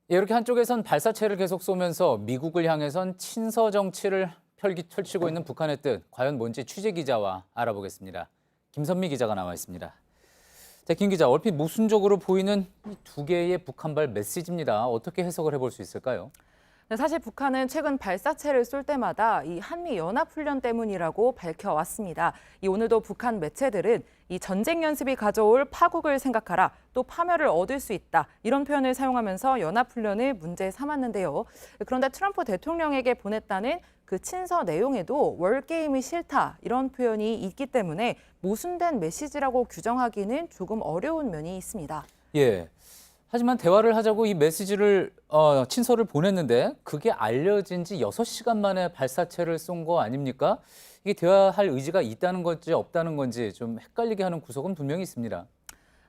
예, 이렇게 한쪽에선 발사체를 계속 쏘면서 미국을 향해선 친서 정치를 펼치고 있는 북한의 뜻, 과연 뭔지 취재 기자와 알아보겠습니다. 김선미 기자가 나와 있습니다. 자, 김 기자, 얼핏 모순적으로 보이는 이 두 개의 북한발 메시지입니다. 어떻게 해석을 해볼 수 있을까요? 네, 사실 북한은 최근 발사체를 쏠 때마다 이 한미 연합훈련 때문이라고 밝혀왔습니다. 오늘도 북한 매체들은 이 전쟁 연습이 가져올 파국을 생각하라, 또 파멸을 얻을 수 있다 이런 표현을 사용하면서 연합훈련을 문제 삼았는데요. 그런데 트럼프 대통령에게 보냈다는 그 친서 내용에도 월게임이 싫다 이런 표현이 있기 때문에 모순된 메시지라고 규정하기는 조금 어려운 면이 있습니다. 예. 하지만 대화를 하자고 이 메시지를 친서를 보냈는데 그게 알려진 지 6시간 만에 발사체를 쏜 거 아닙니까? 이게 대화할 의지가 있다는 건지 없다는 건지 좀 헷갈리게 하는 구석은 분명히 있습니다.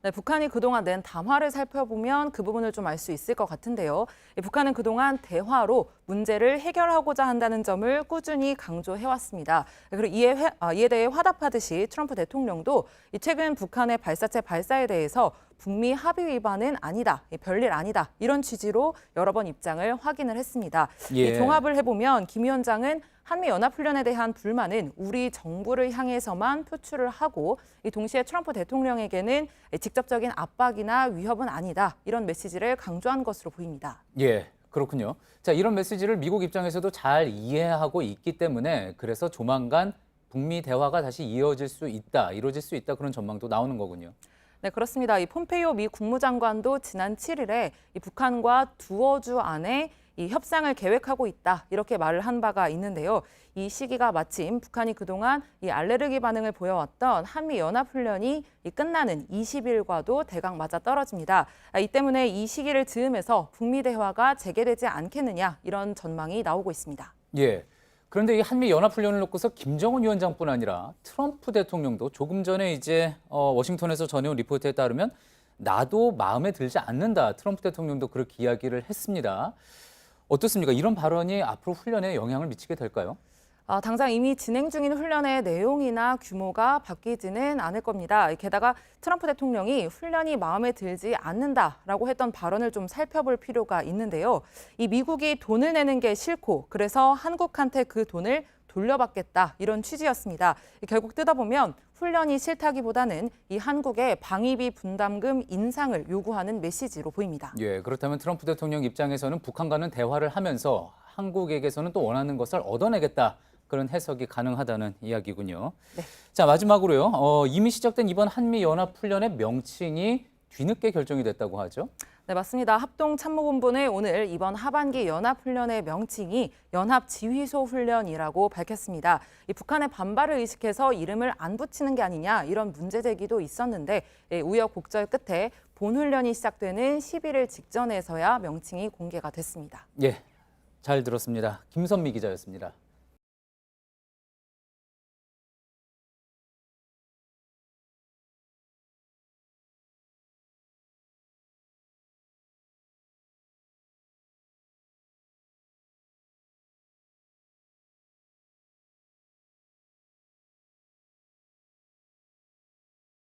네, 북한이 그동안 낸 담화를 살펴보면 그 부분을 좀 알 수 있을 것 같은데요. 북한은 그동안 대화로 문제를 해결하고자 한다는 점을 꾸준히 강조해왔습니다. 그리고 이에 대해 화답하듯이 트럼프 대통령도 최근 북한의 발사체 발사에 대해서 북미 합의 위반은 아니다, 별일 아니다 이런 취지로 여러 번 입장을 확인을 했습니다. 예. 종합을 해보면 김 위원장은 한미연합훈련에 대한 불만은 우리 정부를 향해서만 표출을 하고 동시에 트럼프 대통령에게는 직접적인 압박이나 위협은 아니다 이런 메시지를 강조한 것으로 보입니다. 예, 그렇군요. 자, 이런 메시지를 미국 입장에서도 잘 이해하고 있기 때문에 그래서 조만간 북미 대화가 다시 이루어질 수 있다 그런 전망도 나오는 거군요. 네, 그렇습니다. 폼페이오 미 국무장관도 지난 7일에 북한과 두어 주 안에 협상을 계획하고 있다 이렇게 말을 한 바가 있는데요. 이 시기가 마침 북한이 그동안 알레르기 반응을 보여왔던 한미 연합훈련이 끝나는 20일과도 대강 맞아 떨어집니다. 이 때문에 이 시기를 즈음해서 북미 대화가 재개되지 않겠느냐 이런 전망이 나오고 있습니다. 예. 그런데 이 한미 연합훈련을 놓고서 김정은 위원장뿐 아니라 트럼프 대통령도 조금 전에 이제 워싱턴에서 전해온 리포트에 따르면 나도 마음에 들지 않는다. 트럼프 대통령도 그렇게 이야기를 했습니다. 어떻습니까? 이런 발언이 앞으로 훈련에 영향을 미치게 될까요? 당장 이미 진행 중인 훈련의 내용이나 규모가 바뀌지는 않을 겁니다. 게다가 트럼프 대통령이 훈련이 마음에 들지 않는다라고 했던 발언을 좀 살펴볼 필요가 있는데요. 이 미국이 돈을 내는 게 싫고 그래서 한국한테 그 돈을 돌려받겠다 이런 취지였습니다. 결국 뜯어보면 훈련이 싫다기보다는 이 한국의 방위비 분담금 인상을 요구하는 메시지로 보입니다. 예, 그렇다면 트럼프 대통령 입장에서는 북한과는 대화를 하면서 한국에게서는 또 원하는 것을 얻어내겠다. 그런 해석이 가능하다는 이야기군요. 네. 자, 마지막으로요. 이미 시작된 이번 한미연합훈련의 명칭이 뒤늦게 결정이 됐다고 하죠. 네, 맞습니다. 합동참모본부는 오늘 이번 하반기 연합훈련의 명칭이 연합지휘소 훈련이라고 밝혔습니다. 북한의 반발을 의식해서 이름을 안 붙이는 게 아니냐 이런 문제 제기도 있었는데 우여곡절 끝에 본훈련이 시작되는 11일 직전에서야 명칭이 공개가 됐습니다. 예, 잘 들었습니다. 김선미 기자였습니다.